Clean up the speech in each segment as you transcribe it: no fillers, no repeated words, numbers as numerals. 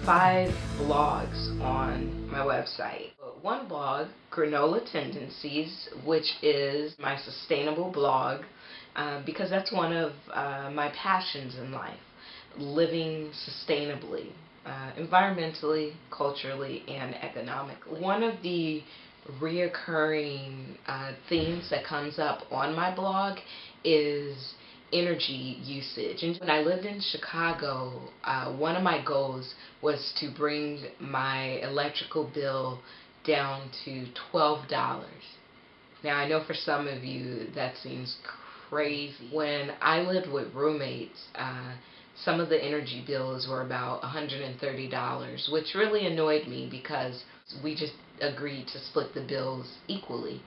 5 blogs on my website. One blog, Granola Tendencies, which is my sustainable blog, because that's one of my passions in life, living sustainably, environmentally, culturally, and economically. One of the reoccurring themes that comes up on my blog is energy usage. And when I lived in Chicago, one of my goals was to bring my electrical bill down to $12. Now, I know for some of you that seems crazy. When I lived with roommates, some of the energy bills were about $130, which really annoyed me because we just agreed to split the bills equally.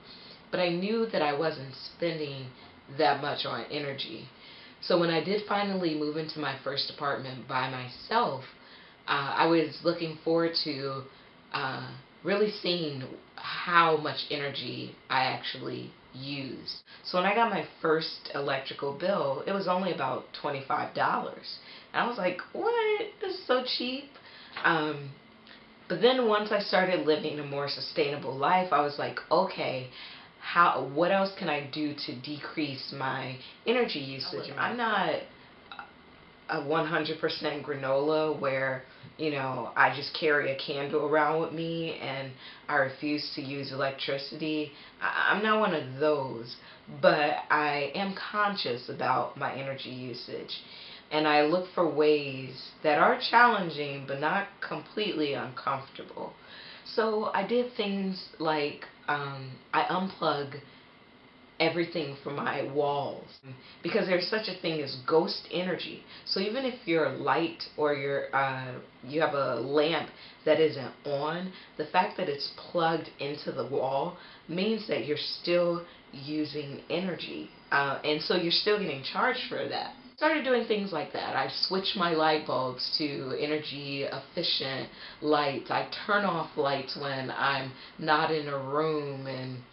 But I knew that I wasn't spending that much on energy. So when I did finally move into my first apartment by myself, I was looking forward to really seeing how much energy I actually used. So when I got my first electrical bill, it was only about $25. And I was like, what? This is so cheap. But then once I started living a more sustainable life, I was like, okay, what else can I do to decrease my energy usage? I'm not a 100% granola where, I just carry a candle around with me and I refuse to use electricity. I'm not one of those, but I am conscious about my energy usage. And I look for ways that are challenging but not completely uncomfortable. So I did things like I unplug everything from my walls, because there's such a thing as ghost energy. So even if your light or you have a lamp that isn't on, the fact that it's plugged into the wall means that you're still using energy, and so you're still getting charged for that. Started doing things like that. I switched my light bulbs to energy efficient lights. I turn off lights when I'm not in a room, and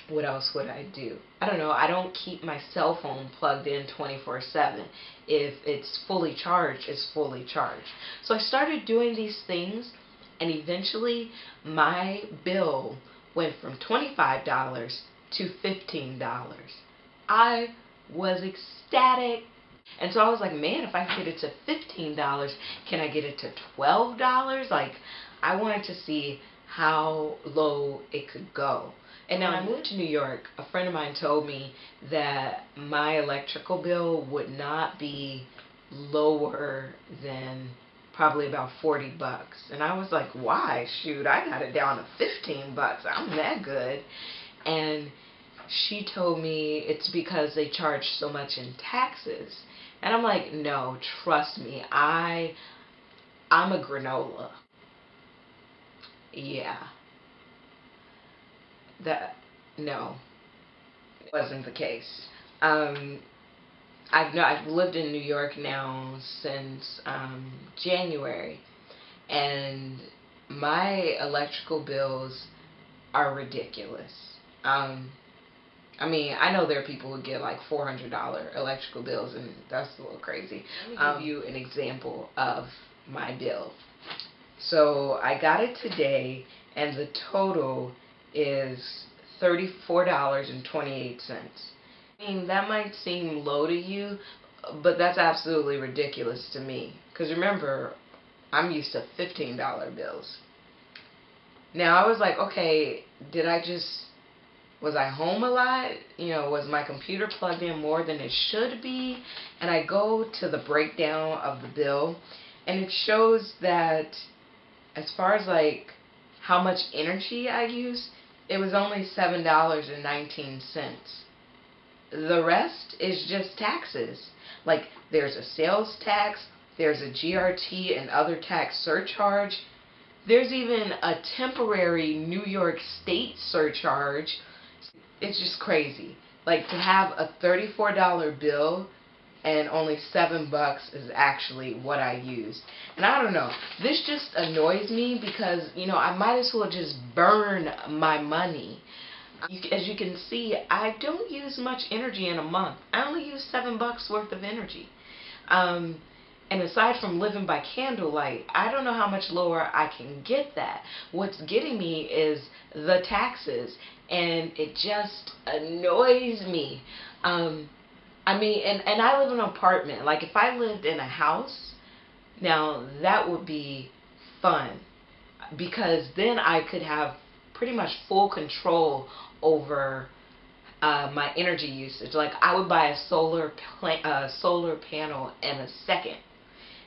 what else would I do? I don't know. I don't keep my cell phone plugged in 24/7. If it's fully charged, it's fully charged. So I started doing these things, and eventually my bill went from $25 to $15. I was ecstatic. And so I was like, man, if I can get it to $15, can I get it to $12? Like, I wanted to see how low it could go. And now when I moved to New York, a friend of mine told me that my electrical bill would not be lower than probably about $40. And I was like, why? Shoot, I got it down to $15. I'm that good. And she told me it's because they charge so much in taxes. And I'm like, no, trust me, I'm a granola. Yeah. No, it wasn't the case. I've lived in New York now since January, and my electrical bills are ridiculous. I mean, I know there are people who get like $400 electrical bills, and that's a little crazy. Let me give you an example of my bill. So I got it today, and the total is $34.28. I mean, that might seem low to you, but that's absolutely ridiculous to me. Because remember, I'm used to $15 bills. Now, I was like, okay, was I home a lot? Was my computer plugged in more than it should be? And I go to the breakdown of the bill, and it shows that as far as like how much energy I use, it was only $7.19. The rest is just taxes. Like, there's a sales tax, there's a GRT and other tax surcharge. There's even a temporary New York State surcharge. It's just crazy. Like, to have a $34 bill and only $7 is actually what I use. And I don't know, this just annoys me because, I might as well just burn my money. As you can see, I don't use much energy in a month. I only use $7 worth of energy. And aside from living by candlelight, I don't know how much lower I can get that. What's getting me is the taxes, and it just annoys me. I mean, and I live in an apartment. Like, if I lived in a house, now that would be fun, because then I could have pretty much full control over my energy usage. Like, I would buy a solar panel in a second,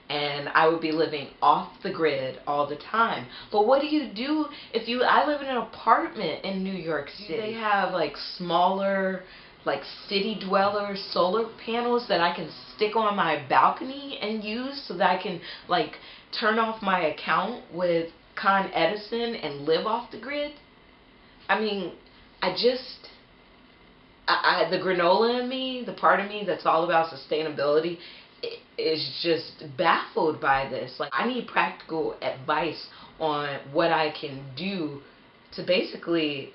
and I would be living off the grid all the time. But what do you do if I live in an apartment in New York City. They have like smaller, like city dweller solar panels that I can stick on my balcony and use, so that I can like turn off my account with Con Edison and live off the grid. I mean, the granola in me, the part of me that's all about sustainability, is just baffled by this. Like, I need practical advice on what I can do to basically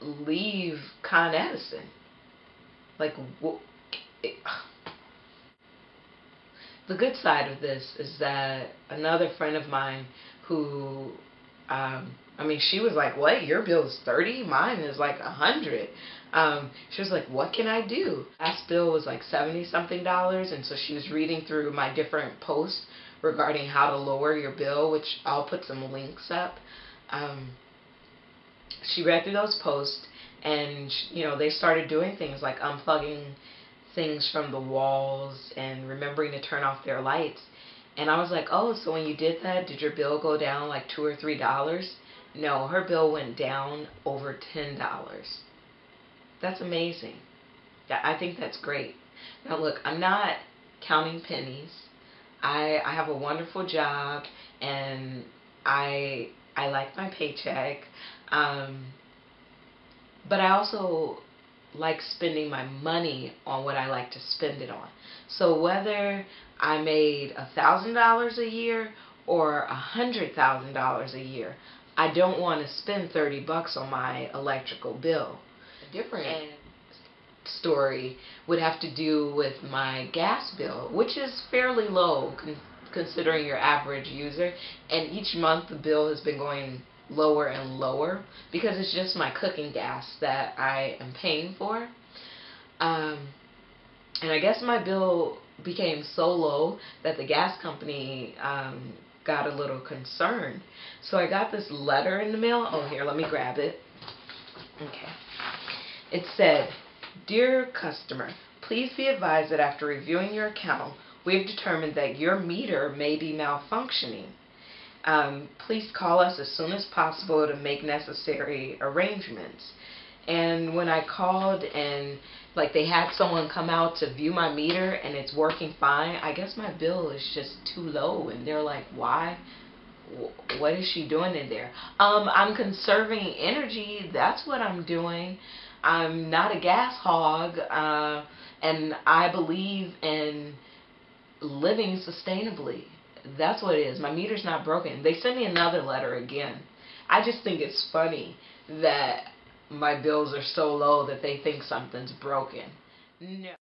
leave Con Edison. Like, the good side of this is that another friend of mine who, I mean, she was like, what, your bill is $30? Mine is like $100. She was like, what can I do? Last bill was like $70-something, and so she was reading through my different posts regarding how to lower your bill, which I'll put some links up. She read through those posts, and they started doing things like unplugging things from the walls and remembering to turn off their lights. And I was like, oh, so when you did that, did your bill go down like $2 or $3? No, her bill went down over $10. That's amazing. I think that's great. Now look, I'm not counting pennies. I have a wonderful job, and I like my paycheck. But I also like spending my money on what I like to spend it on. So whether I made $1,000 a year or $100,000 a year, I don't want to spend $30 on my electrical bill. A different story would have to do with my gas bill, which is fairly low considering your average user, and each month the bill has been going lower and lower because it's just my cooking gas that I am paying for. And I guess my bill became so low that the gas company got a little concerned. So I got this letter in the mail. Oh, here, let me grab it. Okay. It said, "Dear customer, please be advised that after reviewing your account, we have determined that your meter may be malfunctioning. Please call us as soon as possible to make necessary arrangements." And when I called, and like they had someone come out to view my meter and it's working fine, I guess my bill is just too low. And they're like, why? What is she doing in there? I'm conserving energy. That's what I'm doing. I'm not a gas hog, and I believe in living sustainably. That's what it is. My meter's not broken. They sent me another letter again. I just think it's funny that my bills are so low that they think something's broken. No.